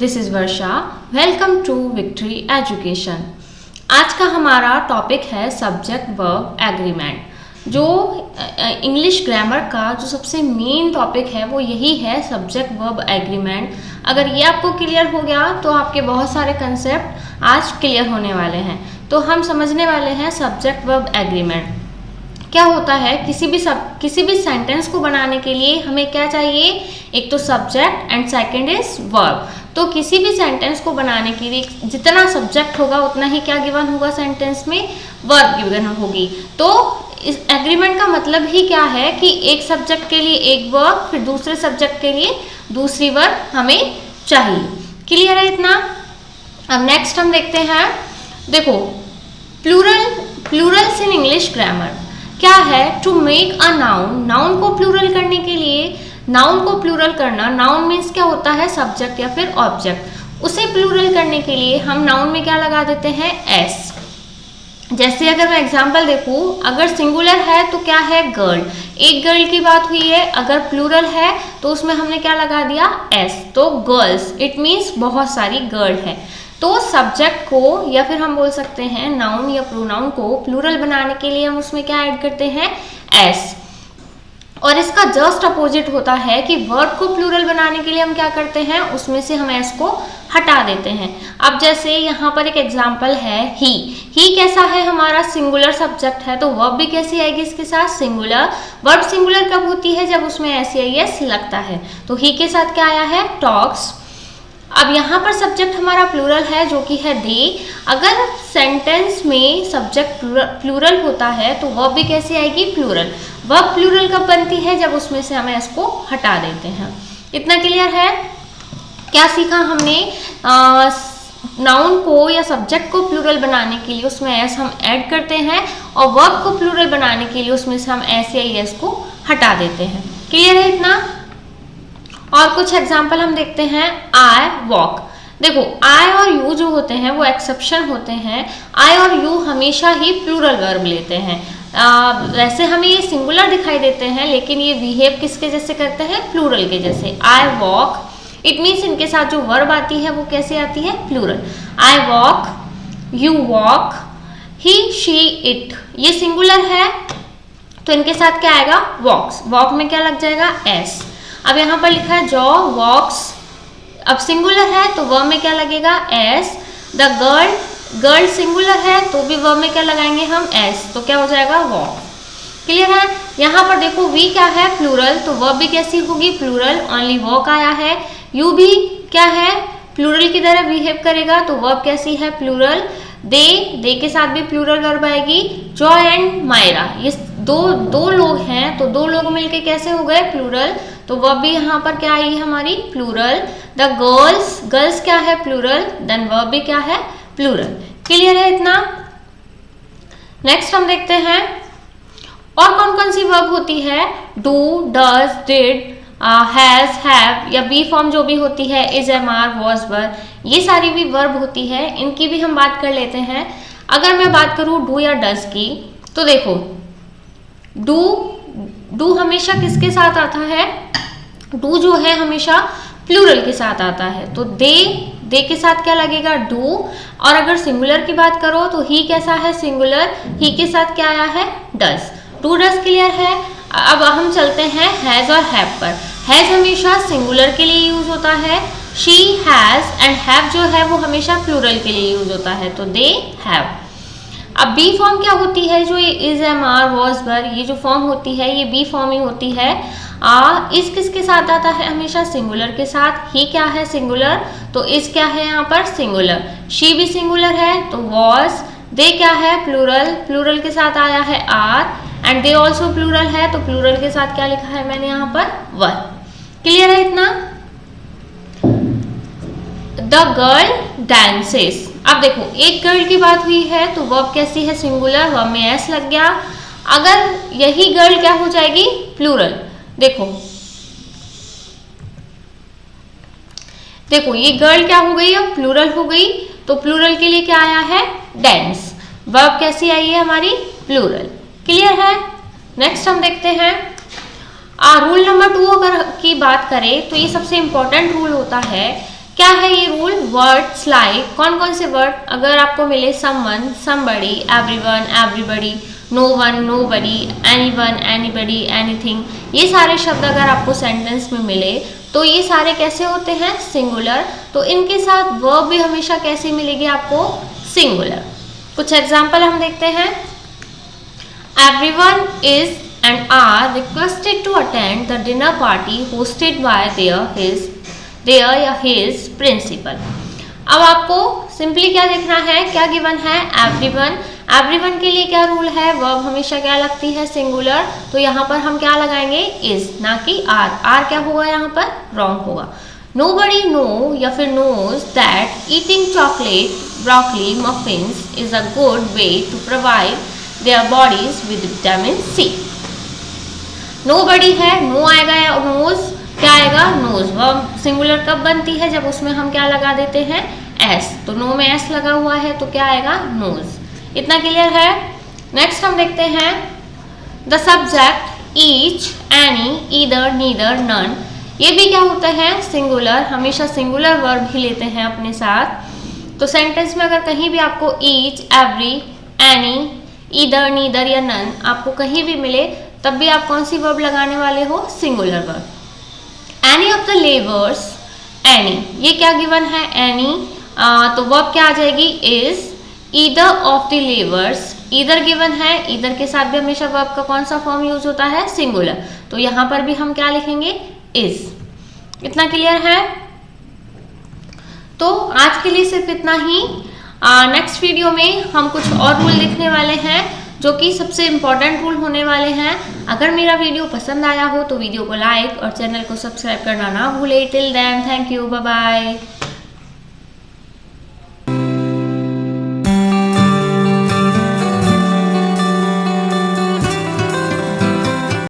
This is Varsha. Welcome to victory education. आज का हमारा टॉपिक है सब्जेक्ट वर्ब एग्रीमेंट। जो इंग्लिश ग्रामर का जो सबसे मेन टॉपिक है वो यही है सब्जेक्ट वर्ब एग्रीमेंट। अगर ये आपको क्लियर हो गया तो आपके बहुत सारे कंसेप्ट आज क्लियर होने वाले हैं। तो हम समझने वाले हैं सब्जेक्ट वर्ब एग्रीमेंट क्या होता है। किसी भी सेंटेंस को बनाने के लिए हमें क्या चाहिए, एक तो subject and second is verb. तो किसी भी सेंटेंस को बनाने के लिए जितना सब्जेक्ट होगा उतना ही क्या गिवन होगा, सेंटेंस में वर्ब गिवन होगी। तो इस एग्रीमेंट का मतलब ही क्या है कि एक सब्जेक्ट के लिए एक वर्ब, फिर दूसरे सब्जेक्ट के लिए दूसरी वर्ब हमें चाहिए। क्लियर है इतना। अब नेक्स्ट हम देखते हैं, देखो प्लूरल्स इन इंग्लिश ग्रामर क्या है। To make a noun, noun को प्लूरल करने के लिए, नाउन को प्लूरल करना, नाउन मीन्स क्या होता है, सब्जेक्ट या फिर ऑब्जेक्ट। उसे प्लूरल करने के लिए हम नाउन में क्या लगा देते हैं, एस। जैसे अगर मैं एग्जांपल देखूं, अगर सिंगुलर है तो क्या है, गर्ल, एक गर्ल की बात हुई है। अगर प्लूरल है तो उसमें हमने क्या लगा दिया, एस, तो गर्ल्स, इट मीन्स बहुत सारी गर्ल है। तो सब्जेक्ट को या फिर हम बोल सकते हैं नाउन या प्रोनाउन को प्लूरल बनाने के लिए हम उसमें क्या ऐड करते हैं, एस। और इसका जस्ट अपोजिट होता है कि वर्ब को प्लूरल बनाने के लिए हम क्या करते हैं, उसमें से हम एस को हटा देते हैं। अब जैसे यहाँ पर एक एग्जांपल है, ही कैसा है, हमारा सिंगुलर सब्जेक्ट है, तो वर्ब भी कैसी आएगी इसके साथ, सिंगुलर। वर्ब सिंगुलर कब होती है, जब उसमें एस या एस लगता है। तो ही के साथ क्या आया है, टॉक्स। अब यहाँ पर सब्जेक्ट हमारा प्लूरल है जो कि है दे। अगर सेंटेंस में सब्जेक्ट प्लूरल होता है तो वर्ब भी कैसे आएगी, प्लूरल। वर्ब प्लूरल कब बनती है, जब उसमें से हम इसको हटा देते हैं। इतना क्लियर है। क्या सीखा हमने, नाउन को या सब्जेक्ट को प्लूरल बनाने के लिए उसमें एस हम ऐड करते हैं, और वर्ब को प्लूरल बनाने के लिए उसमें से हम एस या एस को हटा देते हैं। क्लियर है इतना। और कुछ एग्जाम्पल हम देखते हैं, आई वॉक। देखो आई और यू जो होते हैं वो एक्सेप्शन होते हैं। आई और यू हमेशा ही प्लूरल वर्ब लेते हैं। वैसे हमें ये सिंगुलर दिखाई देते हैं, लेकिन ये बिहेव किसके जैसे करते हैं, प्लूरल के जैसे। आई वॉक, इट मीन्स इनके साथ जो वर्ब आती है वो कैसे आती है, plural. I walk, you walk, he she it, ये सिंगुलर है तो इनके साथ क्या आएगा, वॉक्स। वॉक में क्या लग जाएगा, एस। अब यहाँ पर लिखा है जॉ वॉक्स, अब सिंगुलर है तो वर्ब में क्या लगेगा, S. The girl, girl singular है तो भी वर्ब में क्या लगाएंगे हम, एस, तो क्या हो जाएगा, वॉक। क्लियर है। यहाँ पर देखो वी क्या है, प्लूरल, तो वर्ब भी कैसी होगी, प्लूरल, ओनली वॉक आया है। यू भी क्या है, प्लूरल की तरह बिहेव करेगा, तो वर्ब कैसी है, प्लूरल। दे के साथ भी प्लूरल वर्ब आएगी। जॉय एंड मायरा, ये दो लोग हैं, तो दो लोग मिलके कैसे हो गए, प्लूरल, तो वर्ब भी यहाँ पर क्या आई हमारी, प्लूरल। द गर्ल्स, गर्ल्स क्या है, प्लूरल, देन वर्ब भी क्या है, प्लूरल। क्लियर है इतना। नेक्स्ट हम देखते हैं और कौन कौन सी वर्ब होती है, do, does, did, has, have, या बी फॉर्म जो भी होती है, इज, एम, आर, वॉज, वर, ये सारी भी वर्ब होती है। इनकी भी हम बात कर लेते हैं। अगर मैं बात करूँ डू या डज की, तो देखो डू हमेशा किसके साथ आता है, डू जो है हमेशा प्लूरल के साथ आता है, तो दे के साथ क्या लगेगा, डू। और अगर सिंगुलर की बात करो तो ही कैसा है, सिंगुलर, ही के साथ क्या आया है, डज। डू डज क्लियर है। अब हम चलते हैं हैज और हैव पर। हैज हमेशा सिंगुलर के लिए यूज होता है, शी हैज, एंड हैव जो है वो हमेशा प्लूरल के लिए यूज होता है, तो दे हैव। अब बी फॉर्म क्या होती है, जो ये इज, एम, आर, वॉज, वर, ये जो फॉर्म होती है ये बी फॉर्म ही होती है। इस किसके साथ आता है, हमेशा सिंगुलर के साथ। ही क्या है, सिंगुलर, तो इस क्या है यहाँ पर, सिंगुलर। शी भी सिंगुलर है तो वॉज। दे क्या है, प्लूरल, प्लूरल के साथ आया है are, and they also plural है, तो प्लूरल के साथ क्या लिखा है मैंने यहाँ पर, वर। क्लियर है इतना। The girl dances. अब देखो एक गर्ल की बात हुई है तो वर्ब कैसी है, सिंगुलर, वर्ब में एस लग गया। अगर यही गर्ल क्या हो जाएगी, प्लूरल। देखो ये गर्ल क्या हो गई, अब प्लूरल हो गई, तो प्लूरल के लिए क्या आया है, डांस। वर्ब कैसी आई है हमारी, प्लूरल। क्लियर है। नेक्स्ट हम देखते हैं रूल नंबर 2 अगर की बात करें तो ये सबसे इंपॉर्टेंट रूल होता है क्या है ये रूल? वर्ड्स लाइक, कौन कौन से वर्ड अगर आपको मिले? Someone, somebody, everyone, everybody, no one, nobody, anyone, anybody, anything, ये सारे शब्द अगर आपको सेंटेंस में मिले तो ये सारे कैसे होते हैं? सिंगुलर। तो इनके साथ वर्ब भी हमेशा कैसी मिलेगी आपको? सिंगुलर। कुछ एग्जाम्पल हम देखते हैं। Everyone is and are requested to attend the dinner party hosted by his principal। अब आपको सिंपली क्या देखना है? क्या गिवन है? एवरीवन। एवरीवन के लिए क्या रूल है? वर्ब हमेशा क्या लगती है? सिंगुलर। तो यहाँ पर हम क्या लगाएंगे? इज, ना कि आर। आर क्या होगा यहाँ पर? रॉन्ग होगा। नोबडी नो या फिर knows that eating chocolate, broccoli, muffins is a good way to provide their bodies with vitamin C. Nobody है, नो आएगा या नोज, क्या आएगा? नोज। वर्ब सिंगुलर कब बनती है? जब उसमें हम क्या लगा देते हैं? एस। तो नो में एस लगा हुआ है तो क्या आएगा? नोज। इतना क्लियर है? नेक्स्ट हम देखते हैं the subject each, any, either, neither, none, ये भी क्या होता है? सिंगुलर। हमेशा सिंगुलर वर्ब ही लेते हैं अपने साथ। तो सेंटेंस में अगर कहीं भी आपको each, every, any, either, neither या नन आपको कहीं भी मिले तब भी आप कौन सी वर्ब लगाने वाले हो? Singular verb. Any of the labours, any, ये क्या गिवन है? एनी। तो वर्ब क्या आ जाएगी? Is. Either of the labours, either given है, ईदर के साथ भी हमेशा वर्ब का कौन सा फॉर्म यूज होता है? सिंगुलर। तो यहाँ पर भी हम क्या लिखेंगे? इज। इतना क्लियर है? तो आज के लिए सिर्फ इतना ही। नेक्स्ट वीडियो में हम कुछ और रूल देखने वाले हैं जो कि सबसे इम्पॉर्टेंट रूल होने वाले हैं। अगर मेरा वीडियो पसंद आया हो तो वीडियो को लाइक और चैनल को सब्सक्राइब करना ना भूले। Till then, thank you, bye bye.